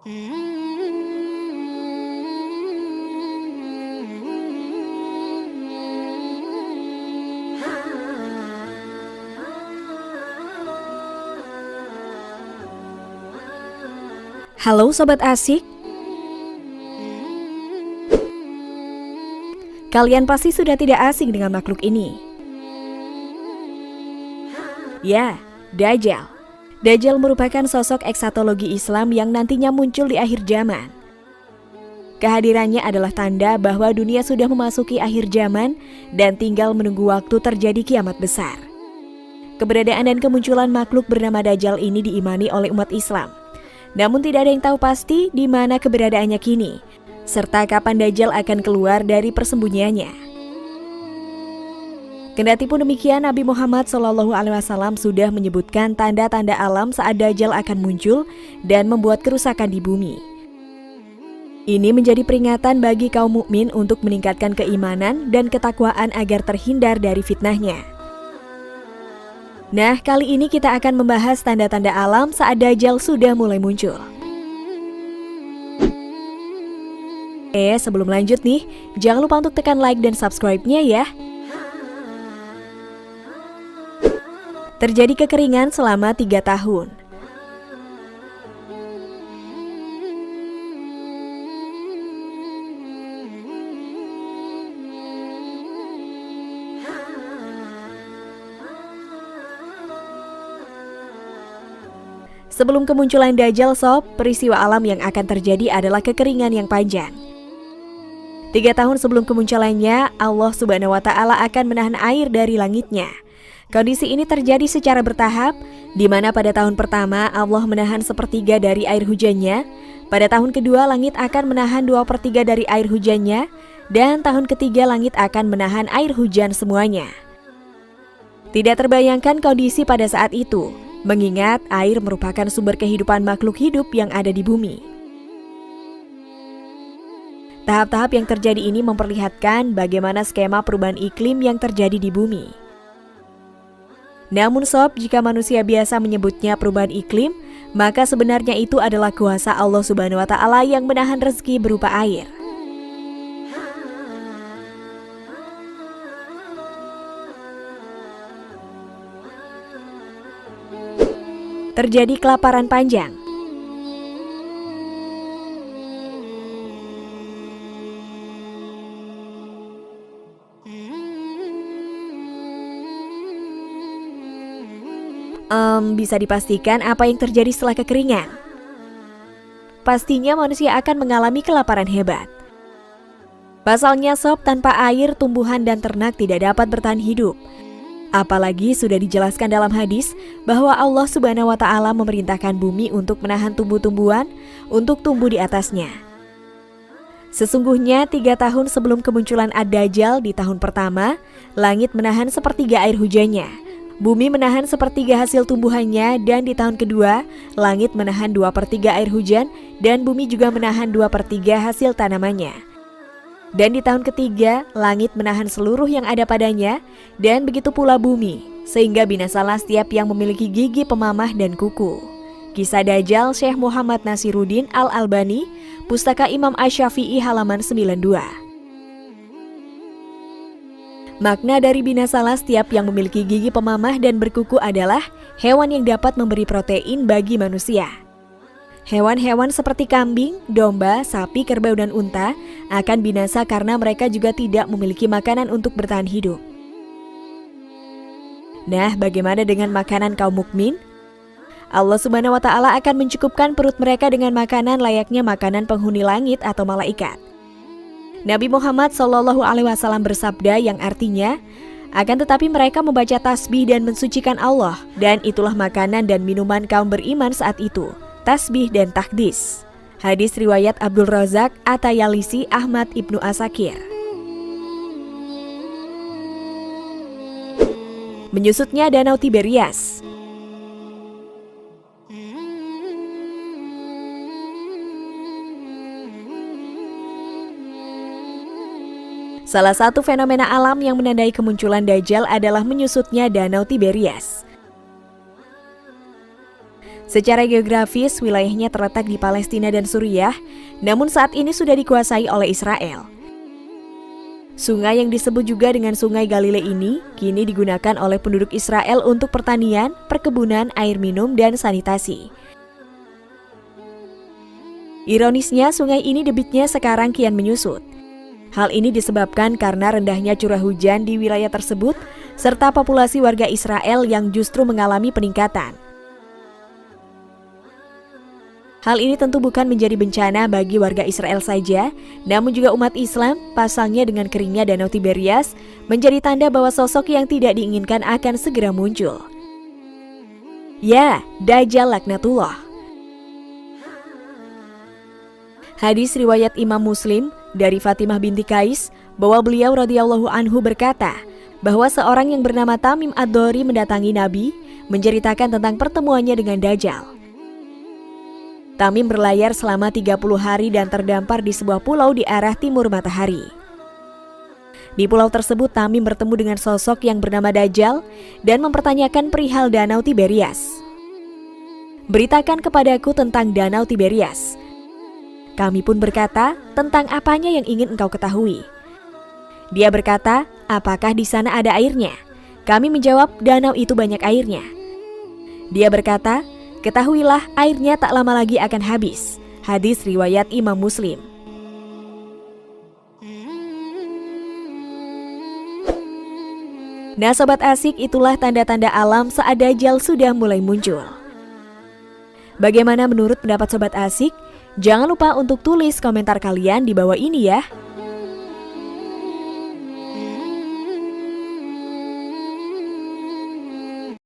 Halo Sobat Asik. Kalian pasti sudah tidak asing dengan makhluk ini. Ya, Dajjal. Dajjal merupakan sosok eksatologi Islam yang nantinya muncul di akhir zaman. Kehadirannya adalah tanda bahwa dunia sudah memasuki akhir zaman dan tinggal menunggu waktu terjadi kiamat besar. Keberadaan dan kemunculan makhluk bernama Dajjal ini diimani oleh umat Islam. Namun tidak ada yang tahu pasti di mana keberadaannya kini, serta kapan Dajjal akan keluar dari persembunyiannya. Kendati pun demikian, Nabi Muhammad SAW sudah menyebutkan tanda-tanda alam saat Dajjal akan muncul dan membuat kerusakan di bumi. Ini menjadi peringatan bagi kaum mukmin untuk meningkatkan keimanan dan ketakwaan agar terhindar dari fitnahnya. Nah, kali ini kita akan membahas tanda-tanda alam saat Dajjal sudah mulai muncul. Sebelum lanjut nih, jangan lupa untuk tekan like dan subscribe-nya ya. Terjadi kekeringan selama 3 tahun. Sebelum kemunculan Dajjal Sob, peristiwa alam yang akan terjadi adalah kekeringan yang panjang. 3 tahun sebelum kemunculannya, Allah Subhanahu wa Ta'ala akan menahan air dari langitnya. Kondisi ini terjadi secara bertahap, di mana pada tahun pertama Allah menahan 1/3 dari air hujannya, pada tahun kedua langit akan menahan 2/3 dari air hujannya, dan tahun ketiga langit akan menahan air hujan semuanya. Tidak terbayangkan kondisi pada saat itu, mengingat air merupakan sumber kehidupan makhluk hidup yang ada di bumi. Tahap-tahap yang terjadi ini memperlihatkan bagaimana skema perubahan iklim yang terjadi di bumi. Namun Sob, jika manusia biasa menyebutnya perubahan iklim, maka sebenarnya itu adalah kuasa Allah Subhanahu wa Ta'ala yang menahan rezeki berupa air. Terjadi kelaparan panjang. Bisa dipastikan apa yang terjadi setelah kekeringan? Pastinya manusia akan mengalami kelaparan hebat. Pasalnya Sob, tanpa air, tumbuhan dan ternak tidak dapat bertahan hidup. Apalagi sudah dijelaskan dalam hadis bahwa Allah Subhanahu wa Ta'ala memerintahkan bumi untuk menahan tumbuh-tumbuhan untuk tumbuh di atasnya. Sesungguhnya 3 tahun sebelum kemunculan Ad-Dajjal di tahun pertama, langit menahan 1/3 air hujannya, bumi menahan 1/3 hasil tumbuhannya, dan di tahun kedua, langit menahan 2/3 air hujan dan bumi juga menahan 2/3 hasil tanamannya. Dan di tahun ketiga, langit menahan seluruh yang ada padanya, dan begitu pula bumi, sehingga binasalah setiap yang memiliki gigi pemamah dan kuku. Kisah Dajjal Syekh Muhammad Nasiruddin Al-Albani, Pustaka Imam Asy-Syafi'i halaman 92. Makna dari binasalah setiap yang memiliki gigi pemamah dan berkuku adalah hewan yang dapat memberi protein bagi manusia. Hewan-hewan seperti kambing, domba, sapi, kerbau, dan unta akan binasa karena mereka juga tidak memiliki makanan untuk bertahan hidup. Nah, bagaimana dengan makanan kaum mukmin? Allah Subhanahu wa Ta'ala akan mencukupkan perut mereka dengan makanan layaknya makanan penghuni langit atau malaikat. Nabi Muhammad SAW bersabda yang artinya, akan tetapi mereka membaca tasbih dan mensucikan Allah, dan itulah makanan dan minuman kaum beriman saat itu, tasbih dan takdis. Hadis riwayat Abdul Razak, At-Tayalisi, Ahmad Ibnu Asakir. Menyusutnya Danau Tiberias. Salah satu fenomena alam yang menandai kemunculan Dajjal adalah menyusutnya Danau Tiberias. Secara geografis, wilayahnya terletak di Palestina dan Suriah, namun saat ini sudah dikuasai oleh Israel. Sungai yang disebut juga dengan Sungai Galilea ini kini digunakan oleh penduduk Israel untuk pertanian, perkebunan, air minum, dan sanitasi. Ironisnya, sungai ini debitnya sekarang kian menyusut. Hal ini disebabkan karena rendahnya curah hujan di wilayah tersebut, serta populasi warga Israel yang justru mengalami peningkatan. Hal ini tentu bukan menjadi bencana bagi warga Israel saja, namun juga umat Islam. Pasalnya dengan keringnya Danau Tiberias menjadi tanda bahwa sosok yang tidak diinginkan akan segera muncul. Ya, Dajjal laknatullah. Hadis riwayat Imam Muslim dari Fatimah binti Qais bahwa beliau radhiyallahu anhu berkata bahwa seorang yang bernama Tamim ad-Dari mendatangi Nabi menceritakan tentang pertemuannya dengan Dajjal. Tamim berlayar selama 30 hari dan terdampar di sebuah pulau di arah timur matahari. Di pulau tersebut Tamim bertemu dengan sosok yang bernama Dajjal dan mempertanyakan perihal Danau Tiberias. "Beritakan kepadaku tentang Danau Tiberias." Kami pun berkata, "Tentang apanya yang ingin engkau ketahui?" Dia berkata, "Apakah di sana ada airnya?" Kami menjawab, "Danau itu banyak airnya." Dia berkata, "Ketahuilah, airnya tak lama lagi akan habis." Hadis riwayat Imam Muslim. Nah Sobat Asik, itulah tanda-tanda alam saat Dajjal sudah mulai muncul. Bagaimana menurut pendapat Sobat Asik? Jangan lupa untuk tulis komentar kalian di bawah ini ya.